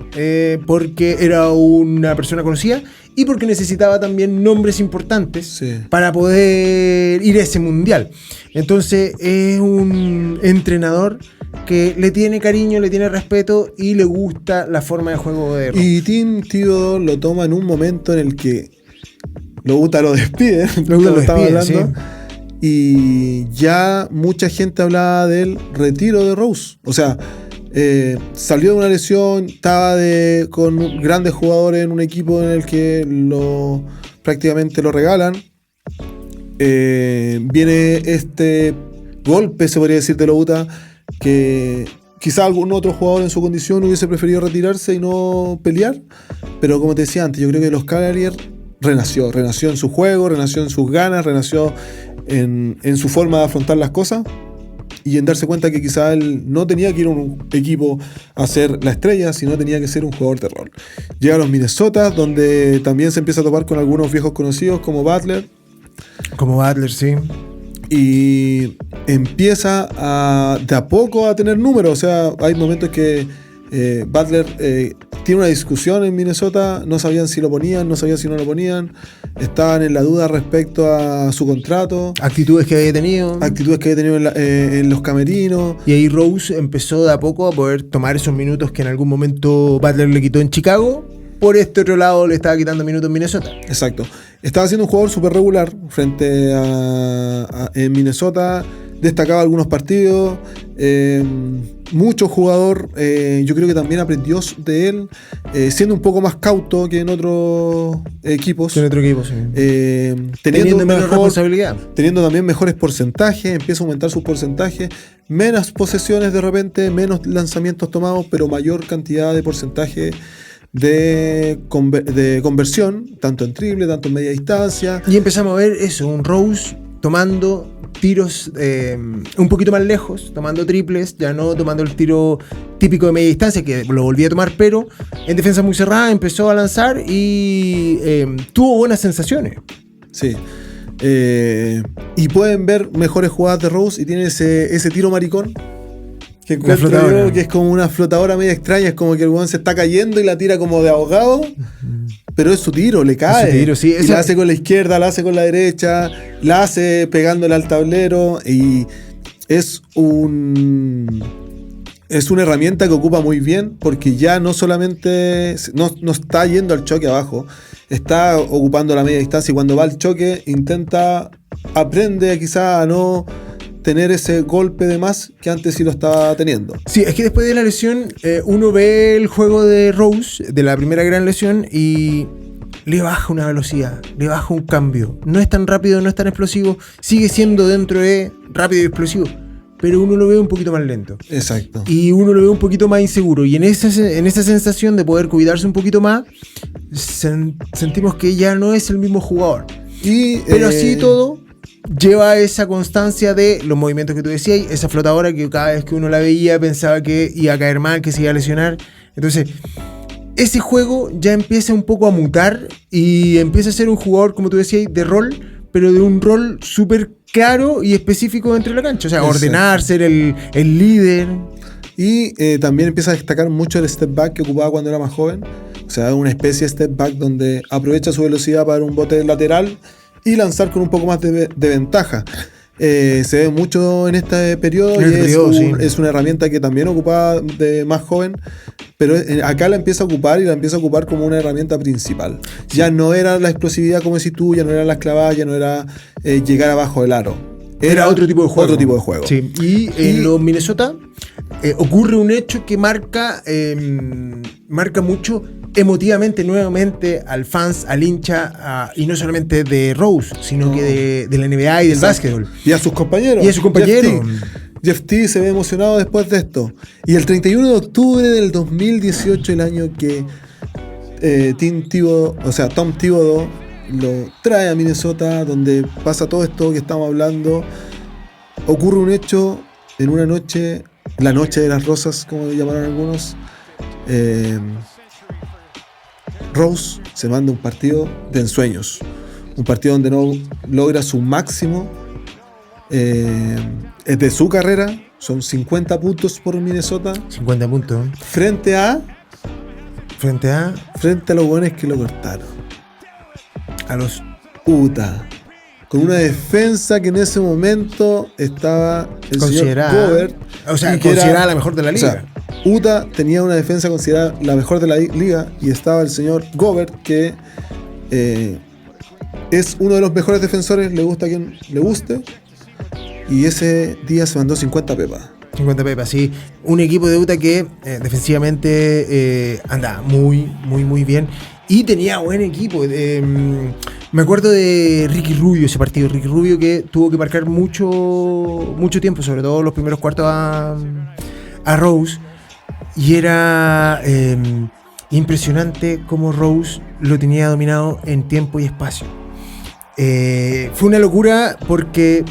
porque era una persona conocida y porque necesitaba también nombres importantes Sí. para poder ir a ese mundial. Entonces es un entrenador que le tiene cariño, le tiene respeto y le gusta la forma de juego de Rose. Y Tim Thibodeau lo toma en un momento en el que Lobuta lo despide, Lobuta lo estaba despide, hablando, y ya mucha gente hablaba del retiro de Rose. O sea, salió de una lesión, estaba con grandes jugadores en un equipo en el que prácticamente lo regalan. Viene este golpe, se podría decir, de Lobuta, que quizá algún otro jugador en su condición hubiese preferido retirarse y no pelear, pero como te decía antes, yo creo que los Cavaliers renació en su juego, renació en sus ganas, renació en su forma de afrontar las cosas y en darse cuenta que quizá él no tenía que ir a un equipo a ser la estrella, sino tenía que ser un jugador de rol. Llega a los Minnesota, donde también se empieza a topar con algunos viejos conocidos como Butler, Como Butler, sí. y empieza de a poco a tener números. O sea, hay momentos que Butler tiene una discusión en Minnesota, no sabían si lo ponían, no sabían si no lo ponían, estaban en la duda respecto a su contrato, Actitudes que había tenido. actitudes que había tenido en los camerinos. Y ahí Rose empezó de a poco a poder tomar esos minutos que en algún momento Butler le quitó en Chicago. Por este otro lado le estaba quitando minutos en Minnesota. Exacto. Estaba siendo un jugador súper regular frente en Minnesota. Destacaba algunos partidos. Mucho jugador. Yo creo que también aprendió de él. Siendo un poco más cauto que en otros equipos. En otro equipo, sí. Teniendo menos responsabilidad. Teniendo también mejores porcentajes. Empieza a aumentar sus porcentajes. Menos posesiones de repente. Menos lanzamientos tomados. Pero mayor cantidad de porcentaje de conversión, tanto en triple, tanto en media distancia. Y empezamos a ver eso, un Rose tomando tiros un poquito más lejos, tomando triples, ya no tomando el tiro típico de media distancia, que lo volví a tomar, pero en defensa muy cerrada empezó a lanzar y tuvo buenas sensaciones. Sí. Y pueden ver mejores jugadas de Rose y tiene ese tiro maricón. Que encuentro yo que es como una flotadora media extraña, es como que el weón se está cayendo y la tira como de ahogado, pero es su tiro, le cae. Es su tiro, sí. Y la hace con la izquierda, la hace con la derecha, la hace pegándole al tablero y es una herramienta que ocupa muy bien porque ya no solamente no está yendo al choque abajo, está ocupando la media distancia y cuando va al choque aprende quizá a no tener ese golpe de más que antes sí lo estaba teniendo. Sí, es que después de la lesión uno ve el juego de Rose, de la primera gran lesión, y le baja una velocidad, le baja un cambio. No es tan rápido, no es tan explosivo, sigue siendo dentro de rápido y explosivo, pero uno lo ve un poquito más lento. Exacto. Y uno lo ve un poquito más inseguro. Y en esa sensación de poder cuidarse un poquito más, sentimos que ya no es el mismo jugador. Pero así todo lleva esa constancia de los movimientos que tú decías, esa flotadora que cada vez que uno la veía pensaba que iba a caer mal, que se iba a lesionar. Entonces, ese juego ya empieza un poco a mutar y empieza a ser un jugador, como tú decías, de rol, pero de un rol súper claro y específico dentro de la cancha. O sea, ordenar, ser el líder. Y también empieza a destacar mucho el step back que ocupaba cuando era más joven. O sea, una especie de step back donde aprovecha su velocidad para un bote lateral y lanzar con un poco más de ventaja. Se ve mucho en este periodo es una herramienta que también ocupaba de más joven, pero acá la empieza a ocupar como una herramienta principal. Sí. Ya no era la explosividad como decís tú, ya no eran las clavadas, ya no era llegar abajo del aro. Era otro tipo de juego. Sí. Y en los Minnesota ocurre un hecho que marca mucho emotivamente nuevamente al fans, al hincha, y no solamente de Rose, sino que de la NBA y del básquetbol. Y a sus compañeros. Jeff T se ve emocionado después de esto. Y el 31 de octubre del 2018, el año que Tom Thibodeau lo trae a Minnesota, donde pasa todo esto que estamos hablando, ocurre un hecho en una noche, la noche de las rosas, como le llamaron algunos. Rose se manda un partido de ensueños, un partido donde no logra su máximo de su carrera, son 50 puntos por Minnesota. 50 puntos. Frente a los buenos que lo cortaron. a los Utah. Con una defensa que en ese momento estaba el señor Gobert. O sea, y que considerada la mejor de la liga. O sea, Utah tenía una defensa considerada la mejor de la liga y estaba el señor Gobert, que es uno de los mejores defensores, le gusta a quien le guste. Y ese día se mandó 50 pepas. 50 pepas, sí. Un equipo de Utah que defensivamente anda muy, muy, muy bien. Y tenía buen equipo. Me acuerdo de Ricky Rubio, ese partido. Ricky Rubio que tuvo que marcar mucho tiempo, sobre todo los primeros cuartos a Rose. Y era impresionante cómo Rose lo tenía dominado en tiempo y espacio. Fue una locura porque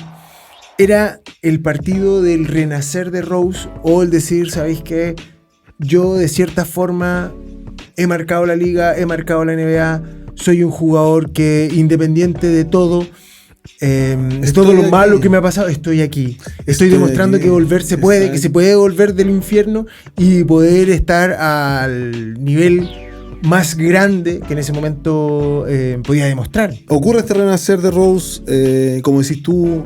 era el partido del renacer de Rose, o el decir, ¿sabéis qué? Yo de cierta forma he marcado la liga, he marcado la NBA, soy un jugador que, independiente de todo, de todo lo malo que me ha pasado, estoy aquí. Estoy demostrando que volver se puede, exacto, que se puede volver del infierno y poder estar al nivel más grande que en ese momento podía demostrar. Ocurre este renacer de Rose, como decís tú,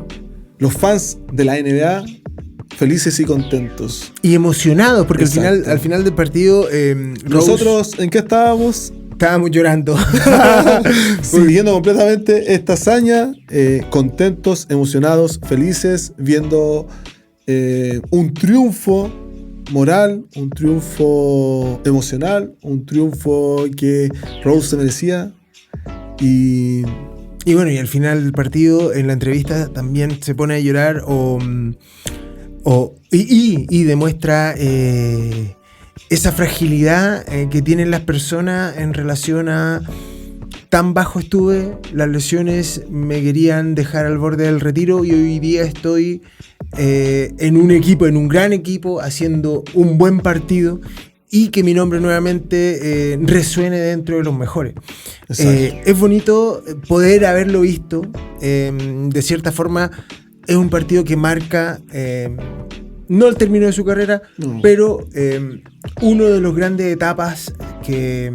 los fans de la NBA felices y contentos. Y emocionados, porque al final del partido nosotros, ¿en qué estábamos? Estábamos llorando. Siguiendo completamente esta hazaña, contentos, emocionados, felices, viendo un triunfo moral, un triunfo emocional, un triunfo que Rose se merecía. Y bueno, y al final del partido, en la entrevista, también se pone a llorar y demuestra esa fragilidad que tienen las personas en relación a tan bajo estuve, las lesiones me querían dejar al borde del retiro y hoy día estoy en un equipo, en un gran equipo, haciendo un buen partido y que mi nombre nuevamente resuene dentro de los mejores. Es bonito poder haberlo visto. De cierta forma, es un partido que marca, no el término de su carrera, pero uno de los grandes etapas que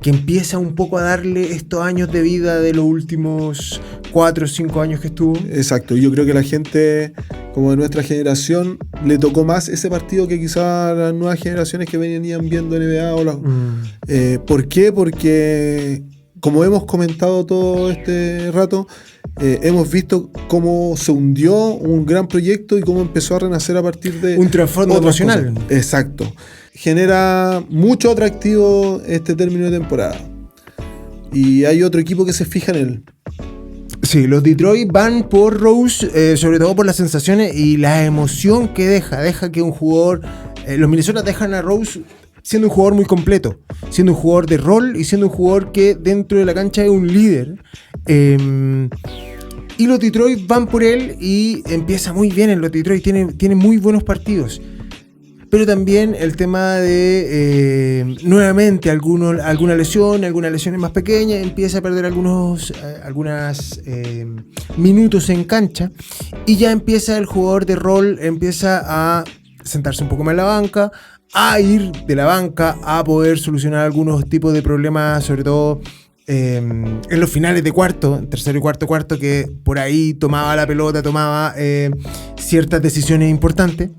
empieza un poco a darle estos años de vida de los últimos 4 o 5 años que estuvo. Exacto, yo creo que la gente como de nuestra generación le tocó más ese partido que quizás las nuevas generaciones que venían viendo NBA ¿por qué? Porque como hemos comentado todo este rato, hemos visto cómo se hundió un gran proyecto y cómo empezó a renacer a partir de un trasfondo emocional. Exacto. Genera mucho atractivo este término de temporada. Y hay otro equipo que se fija en él. Sí, los Detroit van por Rose, sobre todo por las sensaciones y la emoción que deja que un jugador, los Minnesota dejan a Rose siendo un jugador muy completo, siendo un jugador de rol y siendo un jugador que dentro de la cancha es un líder. Y los Detroit van por él y empieza muy bien en los Detroit, tiene muy buenos partidos. Pero también el tema de nuevamente algunas lesiones más pequeñas, empieza a perder algunos minutos en cancha y ya empieza el jugador de rol, empieza a sentarse un poco más en la banca, a ir de la banca a poder solucionar algunos tipos de problemas, sobre todo en los finales de cuarto, tercero y cuarto, que por ahí tomaba la pelota, tomaba ciertas decisiones importantes.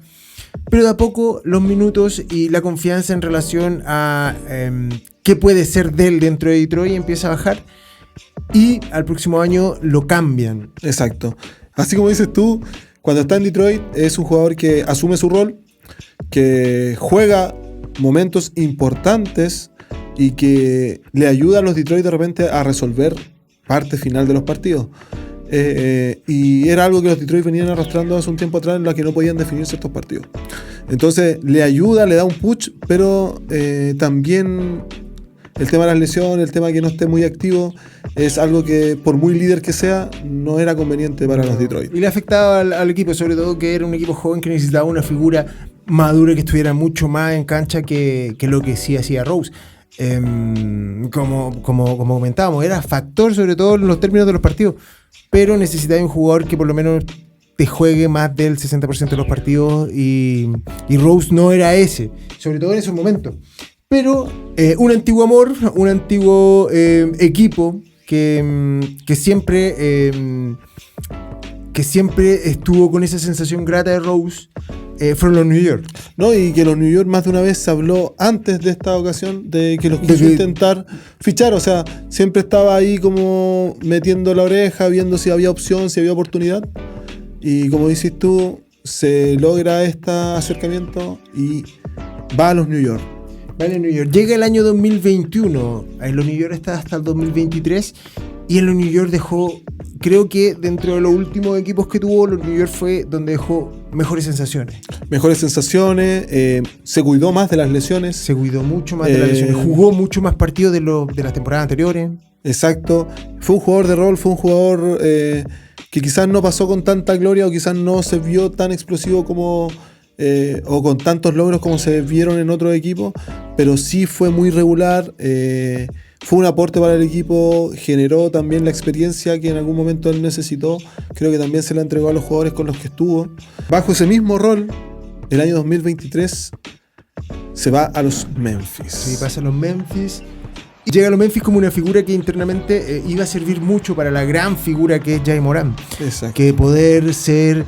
Pero de a poco los minutos y la confianza en relación a qué puede ser de él dentro de Detroit empieza a bajar y al próximo año lo cambian. Exacto. Así como dices tú, cuando está en Detroit es un jugador que asume su rol, que juega momentos importantes y que le ayuda a los Detroit de repente a resolver parte final de los partidos. Y era algo que los Detroit venían arrastrando hace un tiempo atrás, en la que no podían definir ciertos partidos. Entonces le ayuda, le da un push, pero también el tema de las lesiones, el tema de que no esté muy activo, es algo que por muy líder que sea, no era conveniente para los Detroit. Y le afectaba al equipo, sobre todo que era un equipo joven que necesitaba una figura madura que estuviera mucho más en cancha que lo que sí hacía Rose. Como comentábamos, era factor sobre todo en los términos de los partidos, pero necesitaba un jugador que por lo menos te juegue más del 60% de los partidos y Rose no era ese, sobre todo en esos momentos. Pero un antiguo amor, un antiguo equipo que siempre estuvo con esa sensación grata de Rose fueron los New York. No, y que los New York más de una vez se habló antes de esta ocasión de que los quiso que- intentar fichar. O sea, siempre estaba ahí como metiendo la oreja, viendo si había opción, si había oportunidad. Y como dices tú, se logra este acercamiento y va a los New York. Vale, New York. Llega el año 2021. En los New York está hasta el 2023. Y en los New York dejó, creo que dentro de los últimos equipos que tuvo, los New York fue donde dejó mejores sensaciones. Mejores sensaciones, se cuidó más de las lesiones. Se cuidó mucho más de las lesiones. Jugó mucho más partidos de las temporadas anteriores. Exacto. Fue un jugador de rol, fue un jugador que quizás no pasó con tanta gloria o quizás no se vio tan explosivo como o con tantos logros como se vieron en otros equipos, pero sí fue muy regular. Fue un aporte para el equipo, generó también la experiencia que en algún momento él necesitó. Creo que también se la entregó a los jugadores con los que estuvo. Bajo ese mismo rol, el año 2023 se va a los Memphis. Sí, pasa a los Memphis. Y llega a los Memphis como una figura que internamente iba a servir mucho para la gran figura que es Jay Morant. Exacto. Que poder ser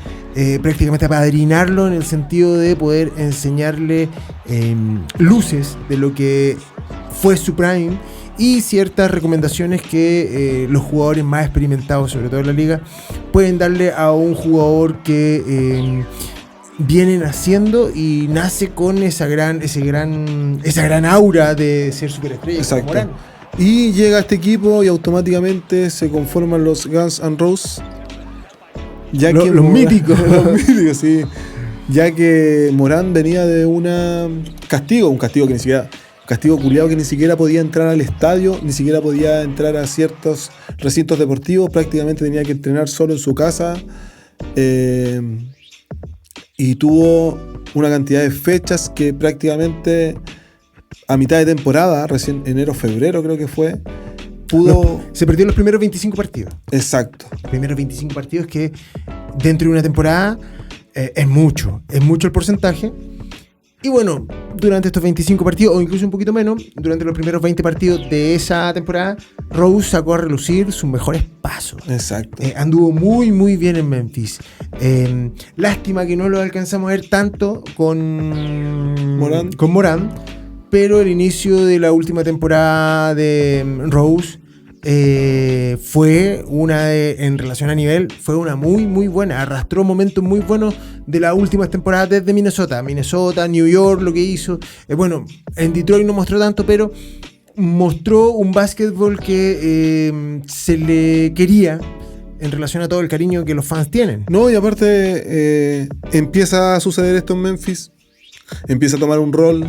prácticamente apadrinarlo en el sentido de poder enseñarle luces de lo que fue su prime y ciertas recomendaciones que los jugadores más experimentados, sobre todo en la liga, pueden darle a un jugador que vienen haciendo y nace con esa gran aura de ser superestrella. Exacto. Como Morant. Y llega a este equipo y automáticamente se conforman los Guns N' Roses. Ya Los míticos. Los míticos, sí. Ya que Morant venía de un castigo culiado que ni siquiera podía entrar al estadio, ni siquiera podía entrar a ciertos recintos deportivos, prácticamente tenía que entrenar solo en su casa. Y tuvo una cantidad de fechas que prácticamente a mitad de temporada, recién enero, febrero creo que fue, pudo... Se perdió los primeros 25 partidos. Exacto. Los primeros 25 partidos que dentro de una temporada es mucho el porcentaje. Y bueno, durante estos 25 partidos, o incluso un poquito menos, durante los primeros 20 partidos de esa temporada, Rose sacó a relucir sus mejores pasos. Exacto. Anduvo muy, muy bien en Memphis. Lástima que no lo alcanzamos a ver tanto con Morant, pero el inicio de la última temporada de Rose fue en relación a nivel, fue una muy, muy buena. Arrastró momentos muy buenos de las últimas temporadas desde Minnesota, New York, lo que hizo. Bueno, en Detroit no mostró tanto, pero mostró un básquetbol que se le quería en relación a todo el cariño que los fans tienen. No, y aparte empieza a suceder esto en Memphis, empieza a tomar un rol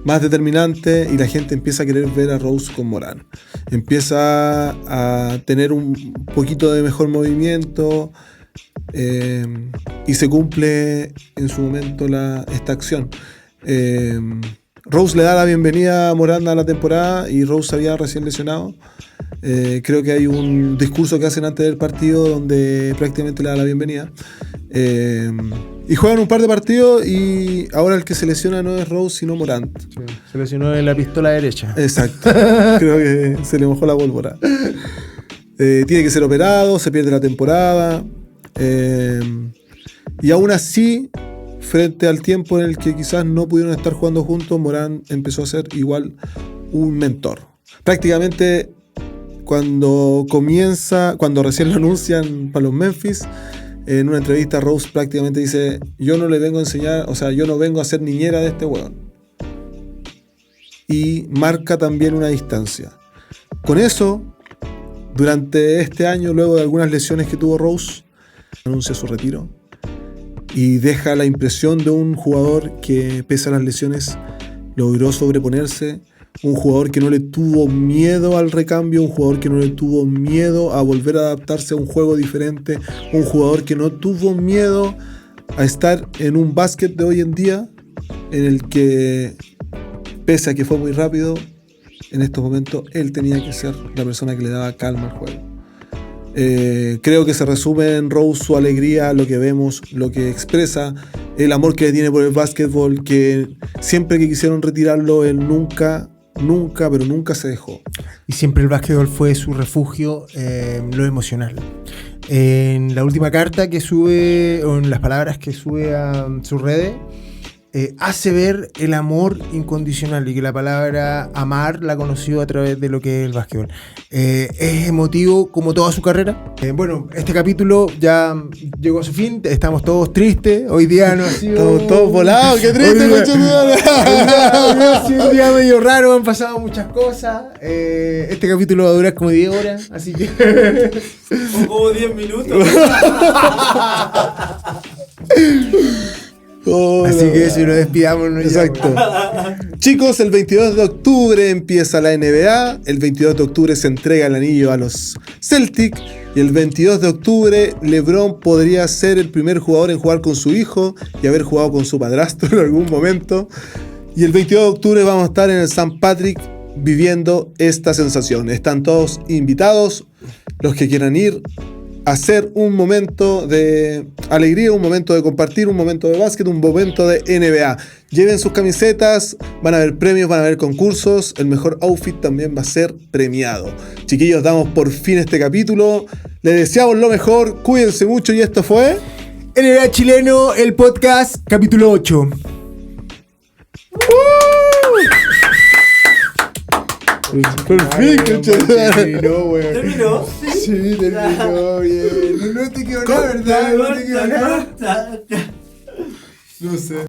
más determinante y la gente empieza a querer ver a Rose con Morant. Empieza a tener un poquito de mejor movimiento y se cumple en su momento esta acción. Rose le da la bienvenida a Morant a la temporada y Rose había recién lesionado. Creo que hay un discurso que hacen antes del partido donde prácticamente le da la bienvenida. Y juegan un par de partidos y ahora el que se lesiona no es Rose sino Morant. Sí, se lesionó en la pistola derecha. Exacto. Creo que se le mojó la pólvora. Tiene que ser operado, se pierde la temporada. Y aún así, frente al tiempo en el que quizás no pudieron estar jugando juntos, Morant empezó a ser igual un mentor. Prácticamente cuando recién lo anuncian para los Memphis, en una entrevista Rose prácticamente dice: yo no le vengo a enseñar, o sea, yo no vengo a ser niñera de este weón. Y marca también una distancia. Con eso, durante este año, luego de algunas lesiones que tuvo Rose, anuncia su retiro y deja la impresión de un jugador que, pese a las lesiones, logró sobreponerse. Un jugador que no le tuvo miedo al recambio, un jugador que no le tuvo miedo a volver a adaptarse a un juego diferente, un jugador que no tuvo miedo a estar en un básquet de hoy en día, en el que, pese a que fue muy rápido, en estos momentos él tenía que ser la persona que le daba calma al juego. Creo que se resume en Rose su alegría, lo que vemos, lo que expresa, el amor que tiene por el básquetbol, que siempre que quisieron retirarlo, él nunca nunca, pero nunca se dejó. Y siempre el básquetbol fue su refugio en lo emocional. En la última carta que sube, o en las palabras que sube a sus redes, hace ver el amor incondicional y que la palabra amar la conoció a través de lo que es el básquetbol. Es emotivo como toda su carrera. Bueno, este capítulo ya llegó a su fin, estamos todos tristes, hoy día no ha sido... Estamos todos volados, qué triste, Hoy día- conchetumare. Ha sido un día medio raro, han pasado muchas cosas. Este capítulo va a durar como 10 horas, así que... O como 10 minutos. Así que eso, y nos despidamos. ¿No? Exacto. Chicos, el 22 de octubre empieza la NBA. El 22 de octubre se entrega el anillo a los Celtics. Y el 22 de octubre LeBron podría ser el primer jugador en jugar con su hijo y haber jugado con su padrastro en algún momento. Y el 22 de octubre vamos a estar en el St. Patrick viviendo esta sensación. Están todos invitados, los que quieran ir, a hacer un momento de alegría, un momento de compartir, un momento de básquet, un momento de NBA. Lleven sus camisetas, van a haber premios, van a haber concursos, el mejor outfit también va a ser premiado. Chiquillos, damos por fin este capítulo, les deseamos lo mejor, cuídense mucho y esto fue... NBA Chileno, el podcast, capítulo 8. Por fin, conchetumare. Terminó, weón. ¿Terminó? Sí, terminó bien. No te quedó nada, ¿verdad? No te quedó nada. Corta. No sé.